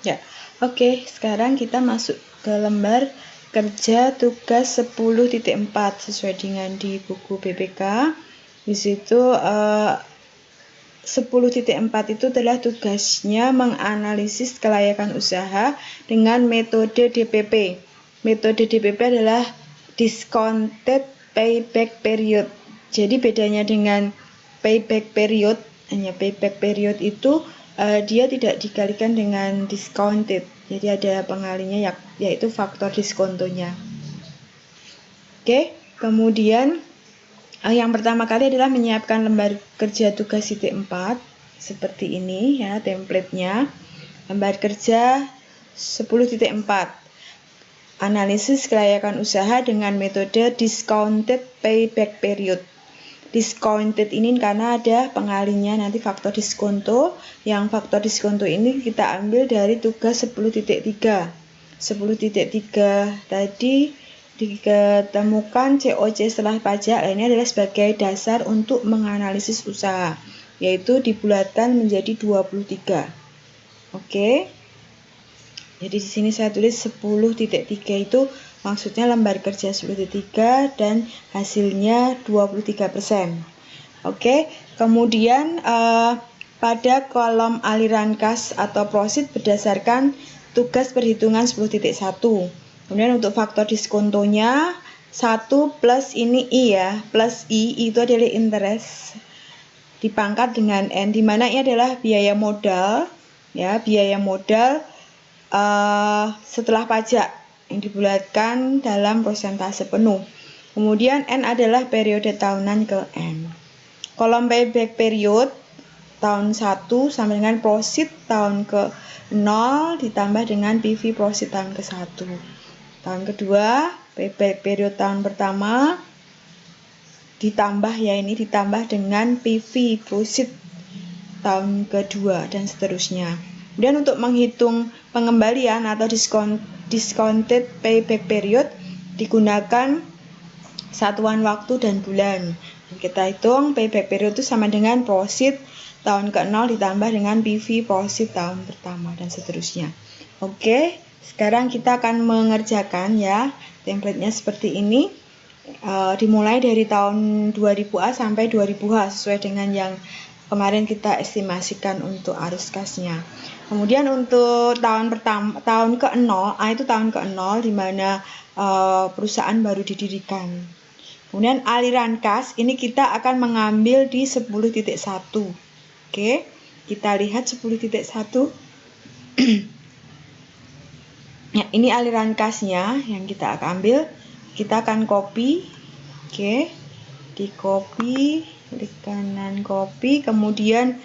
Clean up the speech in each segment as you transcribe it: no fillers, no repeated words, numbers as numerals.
Ya, oke. Sekarang kita masuk ke lembar kerja tugas 10.4 sesuai dengan di buku BPK. Di situ 10.4 itu adalah tugasnya menganalisis kelayakan usaha dengan metode DPP. Metode DPP adalah discounted payback period. Jadi bedanya dengan payback period, hanya payback period itu dia tidak dikalikan dengan discounted. Jadi ada pengalinya yaitu faktor diskontonya. Oke, kemudian yang pertama kali adalah menyiapkan lembar kerja tugas titik 4 seperti ini ya templatenya. Lembar kerja 10.4 analisis kelayakan usaha dengan metode discounted payback period. Discounted ini karena ada pengalinya nanti faktor diskonto. Yang faktor diskonto ini kita ambil dari tugas 10.3. 10.3 tadi ditemukan COC setelah pajak. Ini adalah sebagai dasar untuk menganalisis usaha, yaitu dibulatkan menjadi 23. Oke. Jadi di sini saya tulis 10.3 itu maksudnya lembar kerja 10.3 dan hasilnya 23%. Oke. Kemudian pada kolom aliran kas atau prosit berdasarkan tugas perhitungan 10.1. Kemudian untuk faktor diskontonya 1 plus ini I ya, plus I itu adalah interest dipangkat dengan N, di mana ini adalah biaya modal ya, biaya modal setelah pajak yang dibulatkan dalam persentase penuh. Kemudian N adalah periode tahunan ke N. Kolom payback period tahun 1 sampai dengan prosit tahun ke 0 ditambah dengan PV prosit tahun ke 1. Tahun kedua, payback period tahun pertama ditambah dengan PV prosit tahun kedua dan seterusnya. Kemudian untuk menghitung pengembalian atau discounted payback period digunakan satuan waktu dan bulan. Kita hitung payback period itu sama dengan prosit tahun ke-0 ditambah dengan PV prosit tahun pertama dan seterusnya. Oke. Sekarang kita akan mengerjakan ya, templatenya seperti ini. Dimulai dari tahun 2000A sampai 2000H sesuai dengan yang kemarin kita estimasikan untuk arus kasnya. Kemudian untuk tahun ke-0, A itu tahun ke-0 di mana perusahaan baru didirikan. Kemudian aliran kas ini kita akan mengambil di 10.1. Oke, kita lihat 10.1. Ya, ini aliran kasnya yang kita akan ambil. Kita akan copy. Oke. Di copy, klik kanan copy, kemudian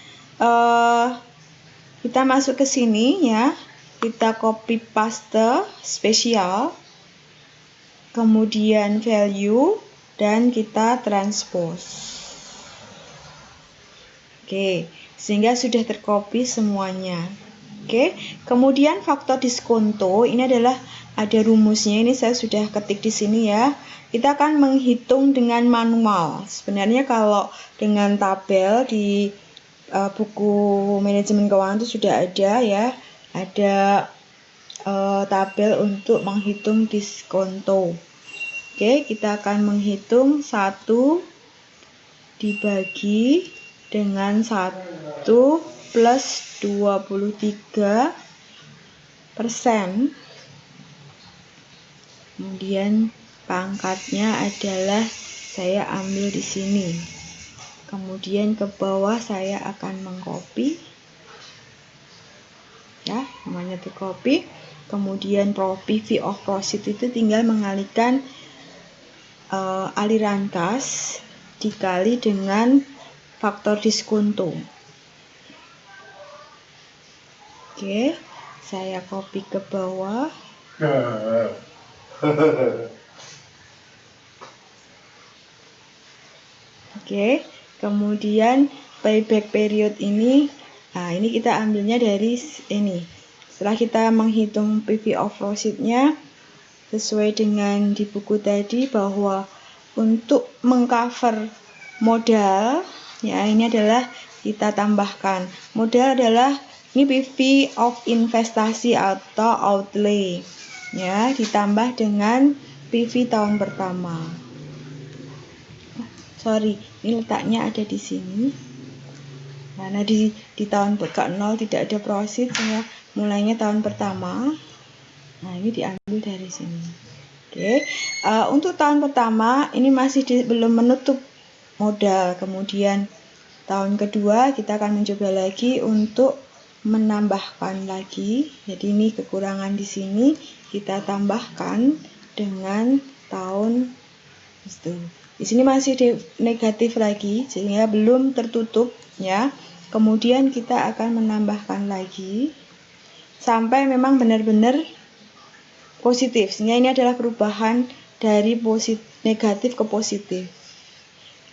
kita masuk ke sini ya. Kita copy paste spesial. Kemudian value dan kita transpose. Oke, sehingga sudah tercopy semuanya. Oke, kemudian faktor diskonto ini adalah ada rumusnya, ini saya sudah ketik di sini ya. Kita akan menghitung dengan manual. Sebenarnya kalau dengan tabel di buku manajemen keuangan itu sudah ada ya, ada tabel untuk menghitung diskonto. Oke, kita akan menghitung 1 dibagi dengan 1 plus 23%. Kemudian pangkatnya adalah saya ambil di sini. Kemudian ke bawah saya akan mengcopy. Ya, namanya di copy. Kemudian PV of proceed itu tinggal mengalihkan aliran kas dikali dengan faktor diskonto. Oke, saya copy ke bawah. Oke, kemudian payback period ini, ini kita ambilnya dari ini. Setelah kita menghitung PV of proceed-nya sesuai dengan di buku tadi bahwa untuk mengcover modal, ya ini adalah kita tambahkan. Modal adalah Ini PV of investasi atau outlay. Ya, ditambah dengan PV tahun pertama. Sorry, ini letaknya ada di sini. Karena di tahun ke-0 tidak ada profit, sehingga mulainya tahun pertama. Nah, ini diambil dari sini. Oke. Untuk tahun pertama ini masih belum menutup modal. Kemudian tahun kedua kita akan mencoba lagi untuk menambahkan lagi. Jadi ini kekurangan di sini, kita tambahkan dengan tahun itu. Di sini masih negatif lagi, sehingga belum tertutup ya. Kemudian kita akan menambahkan lagi sampai memang benar-benar positif, sehingga ini adalah perubahan dari negatif ke positif.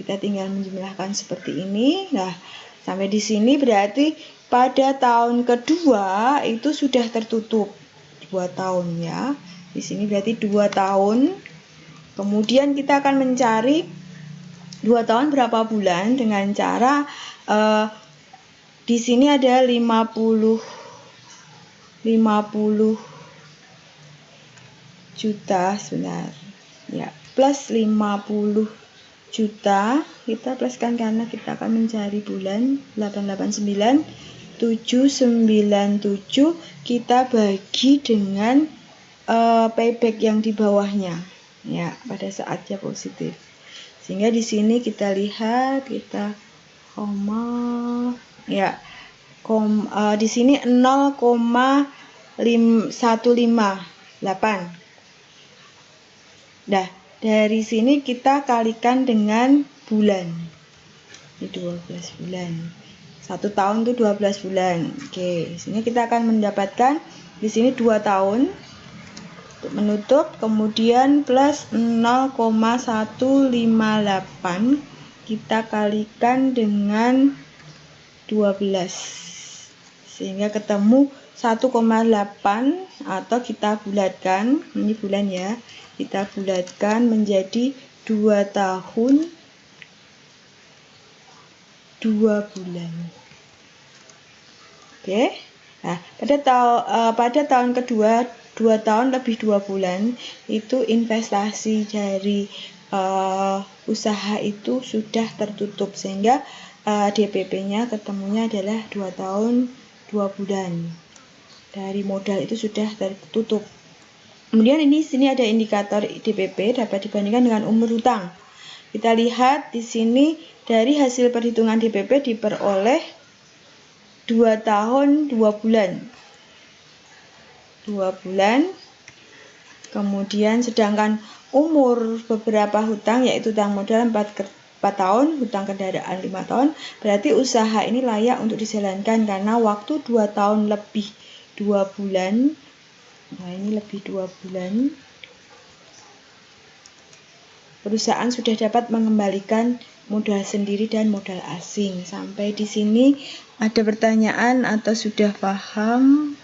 Kita tinggal menjumlahkan seperti ini. Nah, sampai di sini berarti pada tahun kedua itu sudah tertutup 2 tahun ya. Di sini berarti 2 tahun. Kemudian kita akan mencari 2 tahun berapa bulan dengan cara di sini ada 50 juta sebentar ya, plus 50 juta kita pluskan karena kita akan mencari bulan 889 797, kita bagi dengan payback yang di bawahnya ya pada saat dia positif, sehingga di sini kita lihat kita di sini 0,158. Nah, dari sini kita kalikan dengan bulan. Ini 12 bulan. 1 tahun itu 12 bulan. Oke, di sini kita akan mendapatkan di sini 2 tahun untuk menutup, kemudian plus 0,158 kita kalikan dengan 12 sehingga ketemu 1,8 atau kita bulatkan, ini bulan ya, kita bulatkan menjadi 2 tahun 2 bulan. Oke. Nah, pada tahun kedua 2 tahun lebih 2 bulan itu investasi dari usaha itu sudah tertutup, sehingga DPP-nya ketemunya adalah 2 tahun 2 bulan. Dari modal itu sudah tertutup. Kemudian sini ada indikator DPP dapat dibandingkan dengan umur hutang. Kita lihat di sini dari hasil perhitungan DPP diperoleh 2 tahun 2 bulan. 2 bulan. Kemudian sedangkan umur beberapa hutang yaitu hutang modal 4 tahun, hutang kendaraan 5 tahun, berarti usaha ini layak untuk dijalankan karena waktu 2 tahun lebih 2 bulan. Nah, ini lebih 2 bulan. Perusahaan sudah dapat mengembalikan modal sendiri dan modal asing. Sampai di sini ada pertanyaan atau sudah paham?